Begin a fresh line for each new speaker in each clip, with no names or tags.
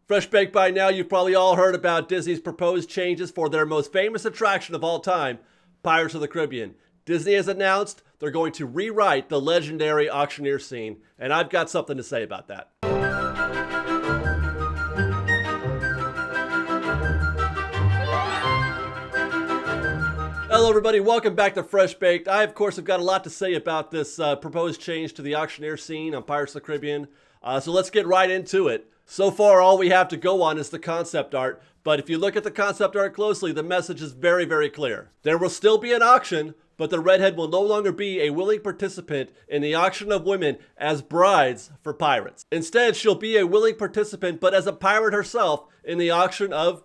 Fresh baked by now, you've probably all heard about Disney's proposed changes for their most famous attraction of all time, Pirates of the Caribbean. Disney has announced they're going to rewrite the legendary auctioneer scene, and I've got something to say about that. Hello everybody, welcome back to Fresh Baked. I, of course, have got a lot to say about this proposed change to the auctioneer scene on Pirates of the Caribbean, so let's get right into it. So far, all we have to go on is the concept art, but if you look at the concept art closely, the message is very, very clear. There will still be an auction, but the redhead will no longer be a willing participant in the auction of women as brides for pirates. Instead, she'll be a willing participant, but as a pirate herself, in the auction of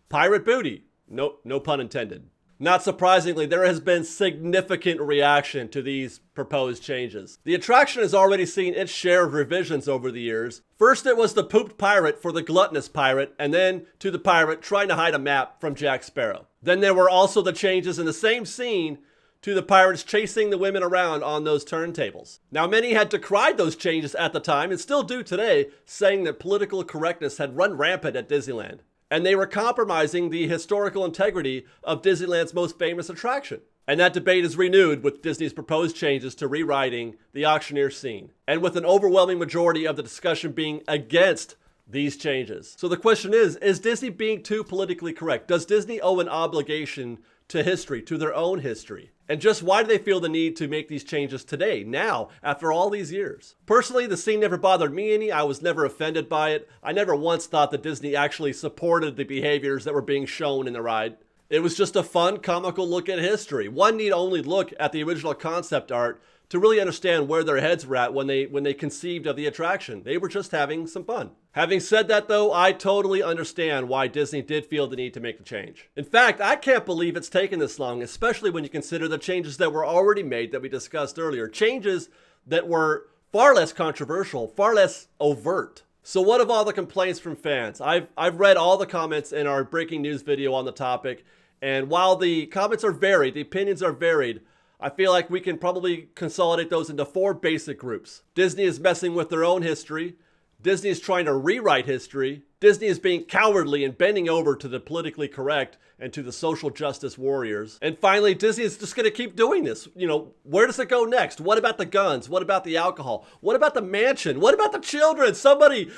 pirate booty. No pun intended. Not surprisingly, there has been significant reaction to these proposed changes. The attraction has already seen its share of revisions over the years. First it was the pooped pirate for the gluttonous pirate, and then to the pirate trying to hide a map from Jack Sparrow. Then there were also the changes in the same scene to the pirates chasing the women around on those turntables. Now, many had decried those changes at the time, and still do today, saying that political correctness had run rampant at Disneyland, and they were compromising the historical integrity of Disneyland's most famous attraction. And that debate is renewed with Disney's proposed changes to rewriting the auctioneer scene, and with an overwhelming majority of the discussion being against these changes. So the question is Disney being too politically correct? Does Disney owe an obligation to history, to their own history? And just why do they feel the need to make these changes today, now, after all these years? Personally, the scene never bothered me any. I was never offended by it. I never once thought that Disney actually supported the behaviors that were being shown in the ride. It was just a fun, comical look at history. One need only look at the original concept art to really understand where their heads were at when they conceived of the attraction. They were just having some fun. Having said that though, I totally understand why Disney did feel the need to make the change. In fact, I can't believe it's taken this long, especially when you consider the changes that were already made that we discussed earlier. Changes that were far less controversial, far less overt. So what of all the complaints from fans? I've read all the comments in our breaking news video on the topic, and while the comments are varied, the opinions are varied, I feel like we can probably consolidate those into four basic groups. Disney is messing with their own history. Disney is trying to rewrite history. Disney is being cowardly and bending over to the politically correct and to the social justice warriors. And finally, Disney is just going to keep doing this. You know, where does it go next? What about the guns? What about the alcohol? What about the mansion? What about the children? Somebody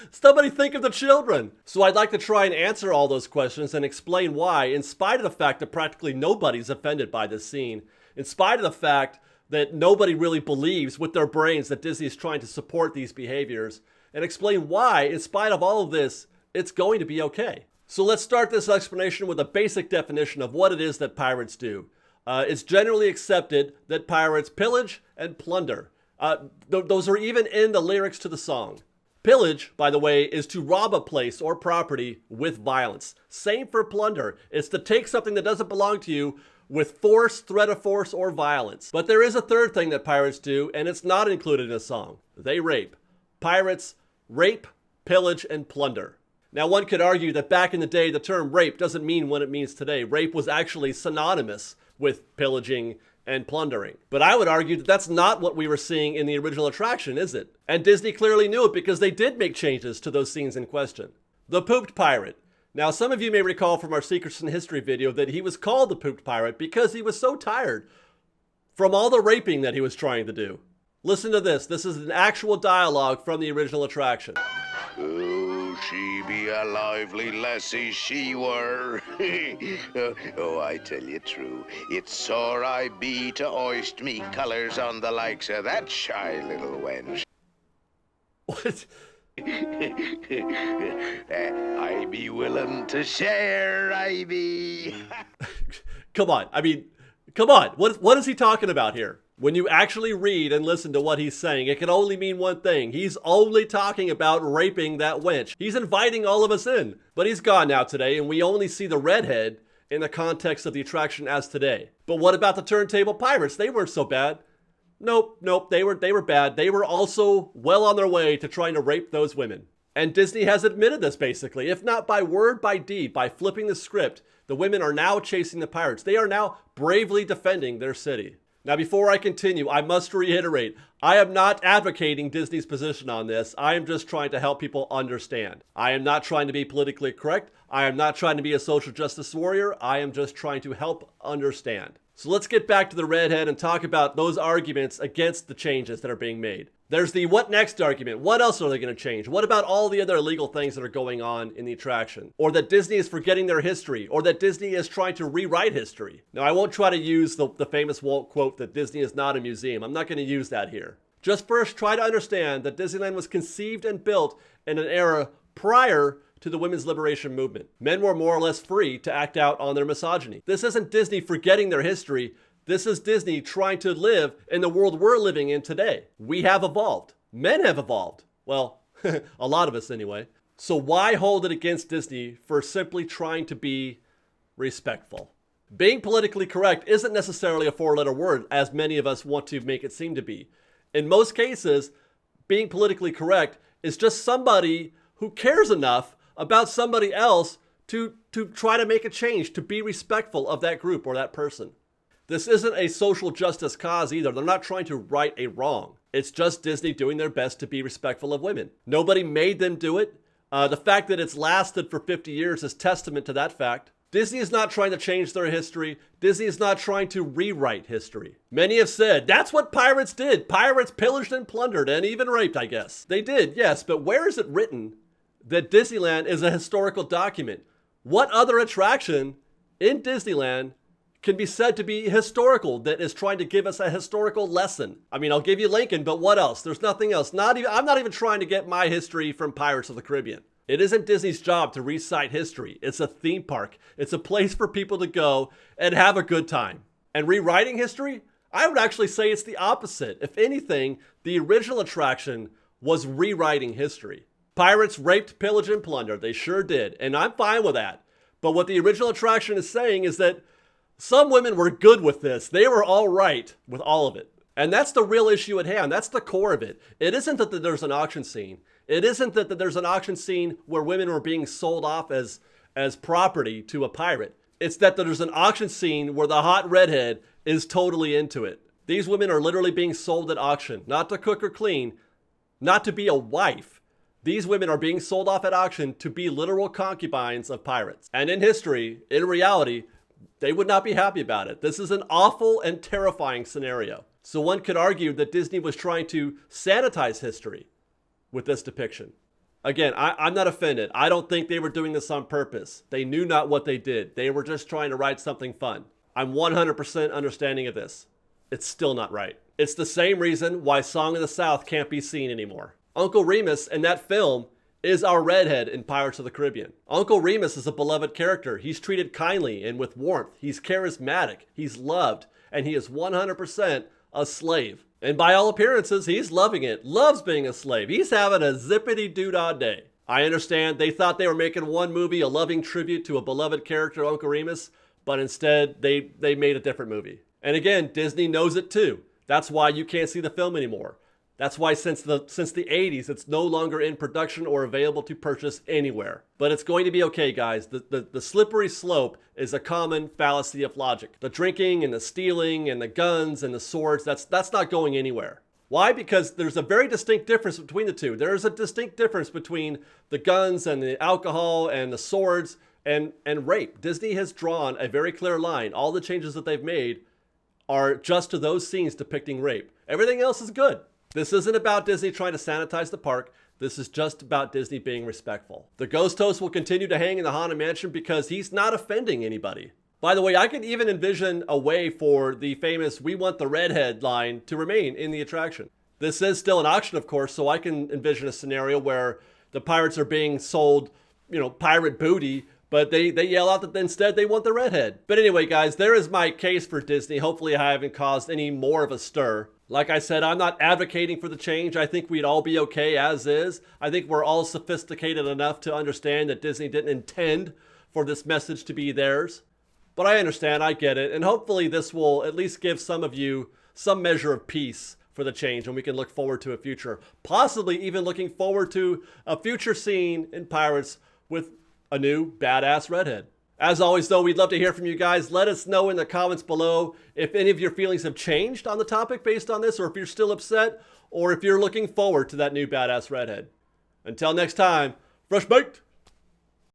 think of the children. So I'd like to try and answer all those questions and explain why, in spite of the fact that practically nobody's offended by this scene, in spite of the fact that nobody really believes with their brains that Disney is trying to support these behaviors, and explain why, in spite of all of this, it's going to be okay. So let's start this explanation with a basic definition of what it is that pirates do. It's generally accepted that pirates pillage and plunder. Those are even in the lyrics to the song. Pillage, by the way, is to rob a place or property with violence. Same for plunder. It's to take something that doesn't belong to you with force, threat of force, or violence. But there is a third thing that pirates do, and it's not included in a song. They rape. Pirates rape, pillage, and plunder. Now, one could argue that back in the day, the term rape doesn't mean what it means today. Rape was actually synonymous with pillaging and plundering. But I would argue that that's not what we were seeing in the original attraction, is it? And Disney clearly knew it because they did make changes to those scenes in question. The pooped pirate. Now, some of you may recall from our Secrets in History video that he was called the pooped pirate because he was so tired from all the raping that he was trying to do. Listen to this. This is an actual dialogue from the original attraction.
Oh, she be a lively lassie, she were. Oh, I tell you true, it's sore I be to hoist me colours on the likes of that shy little wench.
What?
I be willing to share, I be.
Come on. I mean, come on. What is he talking about here? When you actually read and listen to what he's saying, it can only mean one thing. He's only talking about raping that wench. He's inviting all of us in. But he's gone now today, and we only see the redhead in the context of the attraction as today. But what about the turntable pirates? They weren't so bad. Nope, they were bad. They were also well on their way to trying to rape those women. And Disney has admitted this basically, if not by word, by deed, by flipping the script. The women are now chasing the pirates. They are now bravely defending their city. Now, before I continue, I must reiterate, I am not advocating Disney's position on this. I am just trying to help people understand. I am not trying to be politically correct. I am not trying to be a social justice warrior. I am just trying to help understand. So let's get back to the redhead and talk about those arguments against the changes that are being made. There's the what next argument. What else are they going to change? What about all the other illegal things that are going on in the attraction? Or that Disney is forgetting their history, or that Disney is trying to rewrite history. Now, I won't try to use the famous Walt quote that Disney is not a museum. I'm not going to use that here. Just first try to understand that Disneyland was conceived and built in an era prior to the women's liberation movement. Men were more or less free to act out on their misogyny. This isn't Disney forgetting their history. This is Disney trying to live in the world we're living in today. We have evolved. Men have evolved. Well, a lot of us anyway. So why hold it against Disney for simply trying to be respectful? Being politically correct isn't necessarily a four-letter word, as many of us want to make it seem to be. In most cases, being politically correct is just somebody who cares enough about somebody else to try to make a change, to be respectful of that group or that person. This isn't a social justice cause either. They're not trying to right a wrong. It's just Disney doing their best to be respectful of women. Nobody made them do it. The fact that it's lasted for 50 years is testament to that fact. Disney is not trying to change their history. Disney is not trying to rewrite history. Many have said, that's what pirates did. Pirates pillaged and plundered and even raped, I guess. They did, yes, but where is it written that Disneyland is a historical document? What other attraction in Disneyland can be said to be historical that is trying to give us a historical lesson? I mean, I'll give you Lincoln, but what else? There's nothing else. I'm not even trying to get my history from Pirates of the Caribbean. It isn't Disney's job to recite history. It's a theme park. It's a place for people to go and have a good time. And rewriting history? I would actually say it's the opposite. If anything, the original attraction was rewriting history. Pirates raped, pillaged, and plundered. They sure did. And I'm fine with that. But what the original attraction is saying is that some women were good with this. They were all right with all of it. And that's the real issue at hand. That's the core of it. It isn't that there's an auction scene. It isn't that there's an auction scene where women were being sold off as property to a pirate. It's that there's an auction scene where the hot redhead is totally into it. These women are literally being sold at auction, not to cook or clean, not to be a wife. These women are being sold off at auction to be literal concubines of pirates. And in history, in reality, they would not be happy about it. This is an awful and terrifying scenario. So one could argue that Disney was trying to sanitize history with this depiction. Again, I'm not offended. I don't think they were doing this on purpose. They knew not what they did. They were just trying to write something fun. I'm 100% understanding of this. It's still not right. It's the same reason why Song of the South can't be seen anymore. Uncle Remus in that film is our redhead in Pirates of the Caribbean. Uncle Remus is a beloved character. He's treated kindly and with warmth. He's charismatic. He's loved. And he is 100% a slave. And by all appearances, he's loving it. Loves being a slave. He's having a zippity-doo-dah day. I understand they thought they were making one movie, a loving tribute to a beloved character, Uncle Remus, but instead they made a different movie. And again, Disney knows it too. That's why you can't see the film anymore. That's why since the 80s, it's no longer in production or available to purchase anywhere. But it's going to be okay, guys. The slippery slope is a common fallacy of logic. The drinking and the stealing and the guns and the swords, that's not going anywhere. Why? Because there's a very distinct difference between the two. There is a distinct difference between the guns and the alcohol and the swords and rape. Disney has drawn a very clear line. All the changes that they've made are just to those scenes depicting rape. Everything else is good. This isn't about Disney trying to sanitize the park. This is just about Disney being respectful. The ghost host will continue to hang in the Haunted Mansion because he's not offending anybody. By the way, I could even envision a way for the famous "We want the redhead" line to remain in the attraction. This is still an auction, of course, so I can envision a scenario where the pirates are being sold, pirate booty, but they yell out that instead they want the redhead. But anyway, guys, there is my case for Disney. Hopefully I haven't caused any more of a stir. Like I said, I'm not advocating for the change. I think we'd all be okay as is. I think we're all sophisticated enough to understand that Disney didn't intend for this message to be theirs. But I understand, I get it. And hopefully this will at least give some of you some measure of peace for the change, and we can look forward to a future. Possibly even looking forward to a future scene in Pirates with a new badass redhead. As always, though, we'd love to hear from you guys. Let us know in the comments below if any of your feelings have changed on the topic based on this, or if you're still upset, or if you're looking forward to that new badass redhead. Until next time, fresh baked!